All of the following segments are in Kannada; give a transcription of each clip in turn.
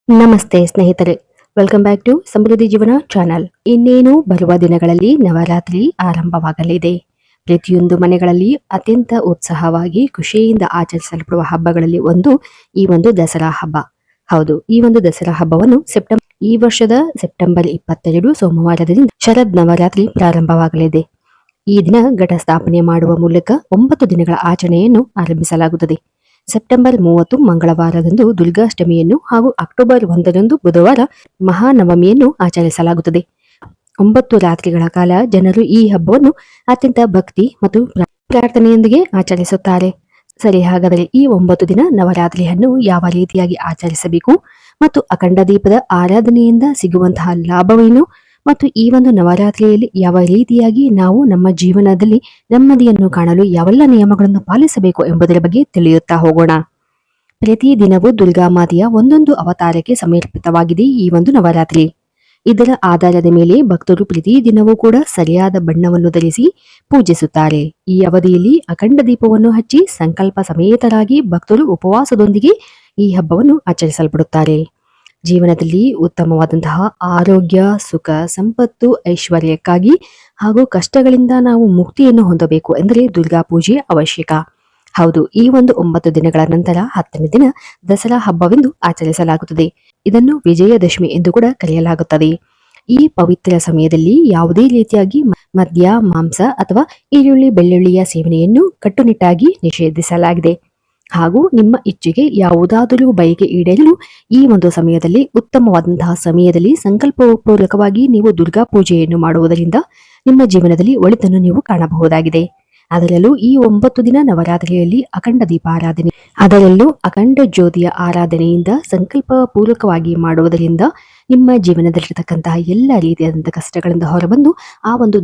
ನಮಸ್ತೆ ಸ್ನೇಹಿತರೆ, ವೆಲ್ಕಮ್ ಬ್ಯಾಕ್ ಟು ಸಮೃದ್ಧಿ ಜೀವನ ಚಾನಲ್. ಇನ್ನೇನು ಬರುವ ದಿನಗಳಲ್ಲಿ ನವರಾತ್ರಿ ಆರಂಭವಾಗಲಿದೆ. ಪ್ರತಿಯೊಂದು ಮನೆಗಳಲ್ಲಿ ಅತ್ಯಂತ ಉತ್ಸಾಹವಾಗಿ ಖುಷಿಯಿಂದ ಆಚರಿಸಲ್ಪಡುವ ಹಬ್ಬಗಳಲ್ಲಿ ಈ ಒಂದು ದಸರಾ ಹಬ್ಬ. ಹೌದು, ಈ ಒಂದು ದಸರಾ ಹಬ್ಬವನ್ನು ಈ ವರ್ಷದ ಸೆಪ್ಟೆಂಬರ್ 22 ಸೋಮವಾರದಿಂದ ಶರದ್ ನವರಾತ್ರಿ ಪ್ರಾರಂಭವಾಗಲಿದೆ. ಈ ದಿನ ಘಟ ಸ್ಥಾಪನೆ ಮಾಡುವ ಮೂಲಕ 9 ದಿನಗಳ ಆಚರಣೆಯನ್ನು ಆರಂಭಿಸಲಾಗುತ್ತದೆ. ಸೆಪ್ಟೆಂಬರ್ 30 ಮಂಗಳವಾರದಂದು ದುರ್ಗಾಷ್ಟಮಿಯನ್ನು ಹಾಗೂ ಅಕ್ಟೋಬರ್ 1ರಂದು ಬುಧವಾರ ಮಹಾನವಮಿಯನ್ನು ಆಚರಿಸಲಾಗುತ್ತದೆ. 9 ರಾತ್ರಿಗಳ ಕಾಲ ಜನರು ಈ ಹಬ್ಬವನ್ನು ಅತ್ಯಂತ ಭಕ್ತಿ ಮತ್ತು ಪ್ರಾರ್ಥನೆಯೊಂದಿಗೆ ಆಚರಿಸುತ್ತಾರೆ. ಸರಿ, ಹಾಗಾದರೆ ಈ 9 ದಿನ ನವರಾತ್ರಿಯನ್ನು ಯಾವ ರೀತಿಯಾಗಿ ಆಚರಿಸಬೇಕು ಮತ್ತು ಅಖಂಡ ದೀಪದ ಆರಾಧನೆಯಿಂದ ಸಿಗುವಂತಹ ಲಾಭವೇನು ಮತ್ತು ಈ ಒಂದು ನವರಾತ್ರಿಯಲ್ಲಿ ಯಾವ ರೀತಿಯಾಗಿ ನಾವು ನಮ್ಮ ಜೀವನದಲ್ಲಿ ನೆಮ್ಮದಿಯನ್ನು ಕಾಣಲು ಯಾವೆಲ್ಲ ನಿಯಮಗಳನ್ನು ಪಾಲಿಸಬೇಕು ಎಂಬುದರ ಬಗ್ಗೆ ತಿಳಿಯುತ್ತಾ ಹೋಗೋಣ. ಪ್ರತಿ ದಿನವೂ ದುರ್ಗಾಮಾತೆಯ ಒಂದೊಂದು ಅವತಾರಕ್ಕೆ ಸಮರ್ಪಿತವಾಗಿದೆ ಈ ಒಂದು ನವರಾತ್ರಿ. ಇದರ ಆಧಾರದ ಮೇಲೆ ಭಕ್ತರು ಪ್ರತಿ ದಿನವೂ ಕೂಡ ಸರಿಯಾದ ಬಣ್ಣವನ್ನು ಧರಿಸಿ ಪೂಜಿಸುತ್ತಾರೆ. ಈ ಅವಧಿಯಲ್ಲಿ ಅಖಂಡ ದೀಪವನ್ನು ಹಚ್ಚಿ ಸಂಕಲ್ಪ ಸಮೇತರಾಗಿ ಭಕ್ತರು ಉಪವಾಸದೊಂದಿಗೆ ಈ ಹಬ್ಬವನ್ನು ಆಚರಿಸಲ್ಪಡುತ್ತಾರೆ. ಜೀವನದಲ್ಲಿ ಉತ್ತಮವಾದಂತಹ ಆರೋಗ್ಯ, ಸುಖ, ಸಂಪತ್ತು, ಐಶ್ವರ್ಯಕ್ಕಾಗಿ ಹಾಗೂ ಕಷ್ಟಗಳಿಂದ ನಾವು ಮುಕ್ತಿಯನ್ನು ಹೊಂದಬೇಕು ಎಂದರೆ ದುರ್ಗಾ ಪೂಜೆ ಅವಶ್ಯಕ. ಹೌದು, ಈ ಒಂದು 9 ದಿನಗಳ ನಂತರ 10ನೇ ದಿನ ದಸರಾ ಹಬ್ಬವೆಂದು ಆಚರಿಸಲಾಗುತ್ತದೆ. ಇದನ್ನು ವಿಜಯದಶಮಿ ಎಂದು ಕೂಡ ಕರೆಯಲಾಗುತ್ತದೆ. ಈ ಪವಿತ್ರ ಸಮಯದಲ್ಲಿ ಯಾವುದೇ ರೀತಿಯಾಗಿ ಮದ್ಯ, ಮಾಂಸ ಅಥವಾ ಈರುಳ್ಳಿ, ಬೆಳ್ಳುಳ್ಳಿಯ ಸೇವನೆಯನ್ನು ಕಟ್ಟುನಿಟ್ಟಾಗಿ ನಿಷೇಧಿಸಲಾಗಿದೆ. ಹಾಗೂ ನಿಮ್ಮ ಇಚ್ಛೆಗೆ ಯಾವುದಾದರೂ ಬಯಕೆ ಈಡೇರಲು ಈ ಒಂದು ಸಮಯದಲ್ಲಿ ಉತ್ತಮವಾದಂತಹ ಸಮಯದಲ್ಲಿ ಸಂಕಲ್ಪಪೂರ್ವಕವಾಗಿ ನೀವು ದುರ್ಗಾ ಪೂಜೆಯನ್ನು ಮಾಡುವುದರಿಂದ ನಿಮ್ಮ ಜೀವನದಲ್ಲಿ ಒಳಿತನ್ನು ನೀವು ಕಾಣಬಹುದಾಗಿದೆ. ಅದರಲ್ಲೂ ಈ 9 ದಿನ ನವರಾತ್ರಿಯಲ್ಲಿ ಅಖಂಡ ದೀಪಾರಾಧನೆ, ಅದರಲ್ಲೂ ಅಖಂಡ ಜ್ಯೋತಿಯ ಆರಾಧನೆಯಿಂದ ಸಂಕಲ್ಪ ಪೂರ್ವಕವಾಗಿ ಮಾಡುವುದರಿಂದ ನಿಮ್ಮ ಜೀವನದಲ್ಲಿರತಕ್ಕಂತಹ ಎಲ್ಲ ರೀತಿಯಾದಂತಹ ಕಷ್ಟಗಳಿಂದ ಹೊರಬಂದು ಆ ಒಂದು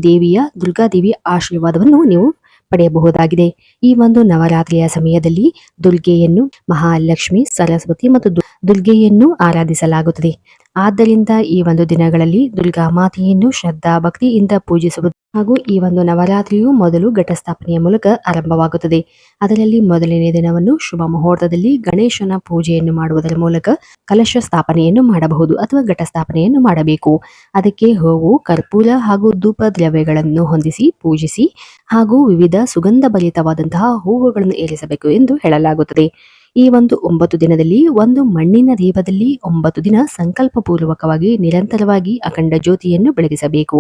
ದುರ್ಗಾದೇವಿಯ ಆಶೀರ್ವಾದವನ್ನು ನೀವು ಪಡೆಯಬಹುದಾಗಿದೆ. ಈ ಒಂದು ನವರಾತ್ರಿಯ ಸಮಯದಲ್ಲಿ ದುರ್ಗೆಯನ್ನು ಮಹಾಲಕ್ಷ್ಮಿ, ಸರಸ್ವತಿ ಮತ್ತು ದುರ್ಗೆಯನ್ನು ಆರಾಧಿಸಲಾಗುತ್ತದೆ. ಆದ್ದರಿಂದ ಈ ಒಂದು ದಿನಗಳಲ್ಲಿ ದುರ್ಗಾ ಮಾತೆಯನ್ನು ಶ್ರದ್ಧಾ ಭಕ್ತಿಯಿಂದ ಪೂಜಿಸುವುದು ಹಾಗೂ ಈ ಒಂದು ನವರಾತ್ರಿಯು ಮೊದಲು ಘಟ ಸ್ಥಾಪನೆಯ ಮೂಲಕ ಆರಂಭವಾಗುತ್ತದೆ. ಅದರಲ್ಲಿ ಮೊದಲನೇ ದಿನವನ್ನು ಶುಭ ಮುಹೂರ್ತದಲ್ಲಿ ಗಣೇಶನ ಪೂಜೆಯನ್ನು ಮಾಡುವುದರ ಮೂಲಕ ಕಲಶ ಸ್ಥಾಪನೆಯನ್ನು ಮಾಡಬಹುದು ಅಥವಾ ಘಟ ಸ್ಥಾಪನೆಯನ್ನು ಮಾಡಬೇಕು. ಅದಕ್ಕೆ ಹೂವು, ಕರ್ಪೂರ ಹಾಗೂ ಧೂಪ ದ್ರವ್ಯಗಳನ್ನು ಹೊಂದಿಸಿ ಪೂಜಿಸಿ ಹಾಗೂ ವಿವಿಧ ಸುಗಂಧ ಭರಿತವಾದಂತಹ ಹೂವುಗಳನ್ನು ಏರಿಸಬೇಕು ಎಂದು ಹೇಳಲಾಗುತ್ತದೆ. ಈ ಒಂದು 9 ದಿನದಲ್ಲಿ ಒಂದು ಮಣ್ಣಿನ ದೀಪದಲ್ಲಿ 9 ದಿನ ಸಂಕಲ್ಪ ಪೂರ್ವಕವಾಗಿ ನಿರಂತರವಾಗಿ ಅಖಂಡ ಜ್ಯೋತಿಯನ್ನು ಬೆಳಗಿಸಬೇಕು.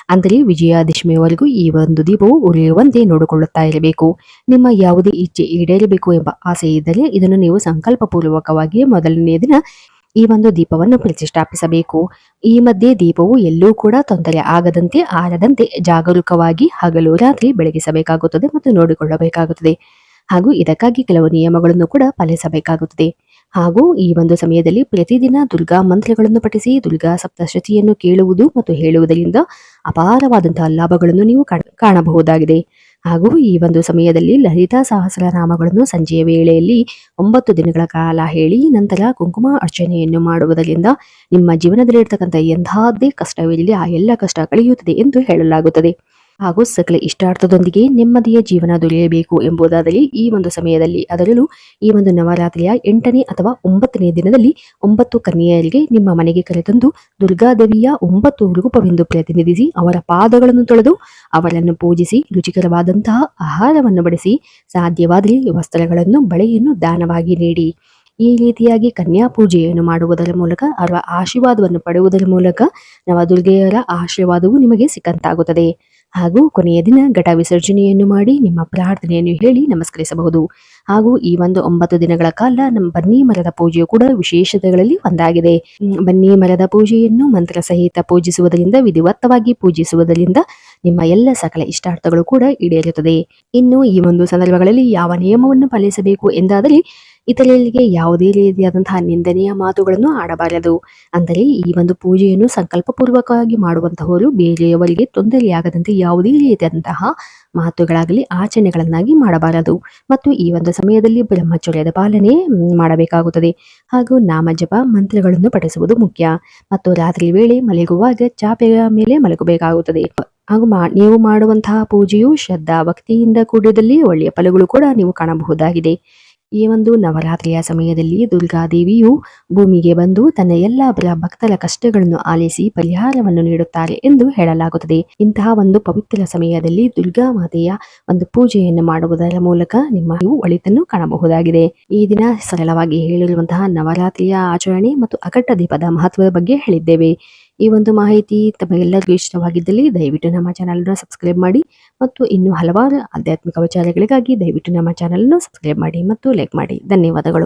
ಅಂದರೆ ವಿಜಯದಶಮಿಯವರೆಗೂ ಈ ಒಂದು ದೀಪವು ಉರಿಯುವಂತೆ ನೋಡಿಕೊಳ್ಳುತ್ತಾ ಇರಬೇಕು. ನಿಮ್ಮ ಯಾವುದೇ ಇಚ್ಛೆ ಈಡೇರಬೇಕು ಎಂಬ ಆಸೆ ಇದ್ದರೆ ಇದನ್ನು ನೀವು ಸಂಕಲ್ಪ ಪೂರ್ವಕವಾಗಿ ಮೊದಲನೇ ದಿನ ಈ ಒಂದು ದೀಪವನ್ನು ಪ್ರತಿಷ್ಠಾಪಿಸಬೇಕು. ಈ ಮಧ್ಯೆ ದೀಪವು ಎಲ್ಲೂ ಕೂಡ ತೊಂದರೆ ಆಗದಂತೆ, ಆರದಂತೆ ಜಾಗರೂಕವಾಗಿ ಹಗಲು ರಾತ್ರಿ ಬೆಳಗಿಸಬೇಕಾಗುತ್ತದೆ ಮತ್ತು ನೋಡಿಕೊಳ್ಳಬೇಕಾಗುತ್ತದೆ. ಹಾಗೂ ಇದಕ್ಕಾಗಿ ಕೆಲವು ನಿಯಮಗಳನ್ನು ಕೂಡ ಪಾಲಿಸಬೇಕಾಗುತ್ತದೆ. ಹಾಗೂ ಈ ಒಂದು ಸಮಯದಲ್ಲಿ ಪ್ರತಿದಿನ ದುರ್ಗಾ ಮಂತ್ರಗಳನ್ನು ಪಠಿಸಿ ದುರ್ಗಾ ಸಪ್ತಶತಿಯನ್ನು ಕೇಳುವುದು ಮತ್ತು ಹೇಳುವುದರಿಂದ ಅಪಾರವಾದಂತಹ ಲಾಭಗಳನ್ನು ನೀವು ಕಾಣಬಹುದಾಗಿದೆ. ಹಾಗೂ ಈ ಒಂದು ಸಮಯದಲ್ಲಿ ಲಲಿತಾ ಸಹಸ್ರನಾಮಗಳನ್ನು ಸಂಜೆಯ ವೇಳೆಯಲ್ಲಿ 9 ದಿನಗಳ ಕಾಲ ಹೇಳಿ ನಂತರ ಕುಂಕುಮ ಅರ್ಚನೆಯನ್ನು ಮಾಡುವುದರಿಂದ ನಿಮ್ಮ ಜೀವನದಲ್ಲಿರ್ತಕ್ಕಂಥ ಎಂತಹದ್ದೇ ಕಷ್ಟವಿರಲಿ ಆ ಎಲ್ಲ ಕಷ್ಟ ಕಳೆಯುತ್ತದೆ ಎಂದು ಹೇಳಲಾಗುತ್ತದೆ. ಹಾಗೂ ಸಕಲ ಇಷ್ಟಾರ್ಥದೊಂದಿಗೆ ನೆಮ್ಮದಿಯ ಜೀವನ ದೊರೆಯಬೇಕು ಎಂಬುದಾದರೆ ಈ ಒಂದು ಸಮಯದಲ್ಲಿ, ಅದರಲ್ಲೂ ಈ ಒಂದು ನವರಾತ್ರಿಯ 8ನೇ ಅಥವಾ 9ನೇ ದಿನದಲ್ಲಿ 9 ಕನ್ಯೆಯರಿಗೆ ನಿಮ್ಮ ಮನೆಗೆ ಕರೆತಂದು ದುರ್ಗಾದೇವಿಯ 9 ರೂಪವೆಂದು ಪ್ರತಿನಿಧಿಸಿ ಅವರ ಪಾದಗಳನ್ನು ತೊಳೆದು ಅವರನ್ನು ಪೂಜಿಸಿ ರುಚಿಕರವಾದಂತಹ ಆಹಾರವನ್ನು ಬಡಿಸಿ ಸಾಧ್ಯವಾದರೆ ವಸ್ತ್ರಗಳನ್ನು, ಬಳೆಯನ್ನು ದಾನವಾಗಿ ನೀಡಿ. ಈ ರೀತಿಯಾಗಿ ಕನ್ಯಾ ಪೂಜೆಯನ್ನು ಮಾಡುವುದರ ಮೂಲಕ ಅವರ ಆಶೀರ್ವಾದವನ್ನು ಪಡೆಯುವುದರ ಮೂಲಕ ನವದುರ್ಗೆಯರ ಆಶೀರ್ವಾದವು ನಿಮಗೆ ಸಿಕ್ಕಂತಾಗುತ್ತದೆ. ಹಾಗೂ ಕೊನೆಯ ದಿನ ಘಟ ವಿಸರ್ಜನೆಯನ್ನು ಮಾಡಿ ನಿಮ್ಮ ಪ್ರಾರ್ಥನೆಯನ್ನು ಹೇಳಿ ನಮಸ್ಕರಿಸಬಹುದು. ಹಾಗೂ ಈ ಒಂದು 9 ದಿನಗಳ ಕಾಲ ನಮ್ಮ ಬನ್ನಿ ಮರದ ಪೂಜೆಯು ಕೂಡ ವಿಶೇಷತೆಗಳಲ್ಲಿ ಒಂದಾಗಿದೆ. ಬನ್ನಿ ಮರದ ಪೂಜೆಯನ್ನು ಮಂತ್ರ ಸಹಿತ ಪೂಜಿಸುವುದರಿಂದ, ವಿಧಿವತ್ತವಾಗಿ ಪೂಜಿಸುವುದರಿಂದ ನಿಮ್ಮ ಎಲ್ಲ ಸಕಲ ಇಷ್ಟಾರ್ಥಗಳು ಕೂಡ ಈಡೇರುತ್ತದೆ. ಇನ್ನು ಈ ಒಂದು ಸಂದರ್ಭಗಳಲ್ಲಿ ಯಾವ ನಿಯಮವನ್ನು ಪಾಲಿಸಬೇಕು ಎಂದಾದರೆ ಇತರರಿಗೆ ಯಾವುದೇ ರೀತಿಯಾದಂತಹ ನಿಂದನೆಯ ಮಾತುಗಳನ್ನು ಆಡಬಾರದು. ಅಂದರೆ ಈ ಒಂದು ಪೂಜೆಯನ್ನು ಸಂಕಲ್ಪಪೂರ್ವಕವಾಗಿ ಮಾಡುವಂತಹವರು ಬೇರೆಯವರಿಗೆ ತೊಂದರೆಯಾಗದಂತೆ ಯಾವುದೇ ರೀತಿಯಾದಂತಹ ಮಾತುಗಳಾಗಲಿ ಆಚರಣೆಗಳನ್ನಾಗಿ ಮಾಡಬಾರದು. ಮತ್ತು ಈ ಒಂದು ಸಮಯದಲ್ಲಿ ಬ್ರಹ್ಮಚರ್ಯದ ಪಾಲನೆ ಮಾಡಬೇಕಾಗುತ್ತದೆ. ಹಾಗೂ ನಾಮಜಪ ಮಂತ್ರಗಳನ್ನು ಪಠಿಸುವುದು ಮುಖ್ಯ. ಮತ್ತು ರಾತ್ರಿ ವೇಳೆ ಮಲಗುವಾಗ ಚಾಪೆಯ ಮೇಲೆ ಮಲಗಬೇಕಾಗುತ್ತದೆ. ಹಾಗೂ ನೀವು ಮಾಡುವಂತಹ ಪೂಜೆಯು ಶ್ರದ್ಧಾ ಭಕ್ತಿಯಿಂದ ಕೂಡಿದಲ್ಲಿ ಒಳ್ಳೆಯ ಫಲಗಳು ಕೂಡ ನೀವು ಕಾಣಬಹುದಾಗಿದೆ. ಈ ಒಂದು ನವರಾತ್ರಿಯ ಸಮಯದಲ್ಲಿ ದುರ್ಗಾದೇವಿಯು ಭೂಮಿಗೆ ಬಂದು ತನ್ನ ಎಲ್ಲ ಭಕ್ತರ ಕಷ್ಟಗಳನ್ನು ಆಲಿಸಿ ಪರಿಹಾರವನ್ನು ನೀಡುತ್ತಾರೆ ಎಂದು ಹೇಳಲಾಗುತ್ತದೆ. ಇಂತಹ ಒಂದು ಪವಿತ್ರ ಸಮಯದಲ್ಲಿ ದುರ್ಗಾ ಮಾತೆಯ ಒಂದು ಪೂಜೆಯನ್ನು ಮಾಡುವುದರ ಮೂಲಕ ನಿಮ್ಮ ಒಳಿತನ್ನು ಕಾಣಬಹುದಾಗಿದೆ. ಈ ದಿನ ಸರಳವಾಗಿ ಹೇಳಿರುವಂತಹ ನವರಾತ್ರಿಯ ಆಚರಣೆ ಮತ್ತು ಅಖಂಡ ದೀಪದ ಮಹತ್ವದ ಬಗ್ಗೆ ಹೇಳಿದ್ದೇವೆ. ಈ ಒಂದು ಮಾಹಿತಿ ತಮಗೆಲ್ಲರಿಗೂ ಇಷ್ಟವಾಗಿದ್ದಲ್ಲಿ ದಯವಿಟ್ಟು ನಮ್ಮ ಚಾನಲ್ ಅನ್ನು ಸಬ್ಸ್ಕ್ರೈಬ್ ಮಾಡಿ ಮತ್ತು ಇನ್ನು ಹಲವಾರು ಆಧ್ಯಾತ್ಮಿಕ ವಿಚಾರಗಳಿಗಾಗಿ ದಯವಿಟ್ಟು ನಮ್ಮ ಚಾನಲ್ ಅನ್ನು ಸಬ್ಸ್ಕ್ರೈಬ್ ಮಾಡಿ ಮತ್ತು ಲೈಕ್ ಮಾಡಿ. ಧನ್ಯವಾದಗಳು.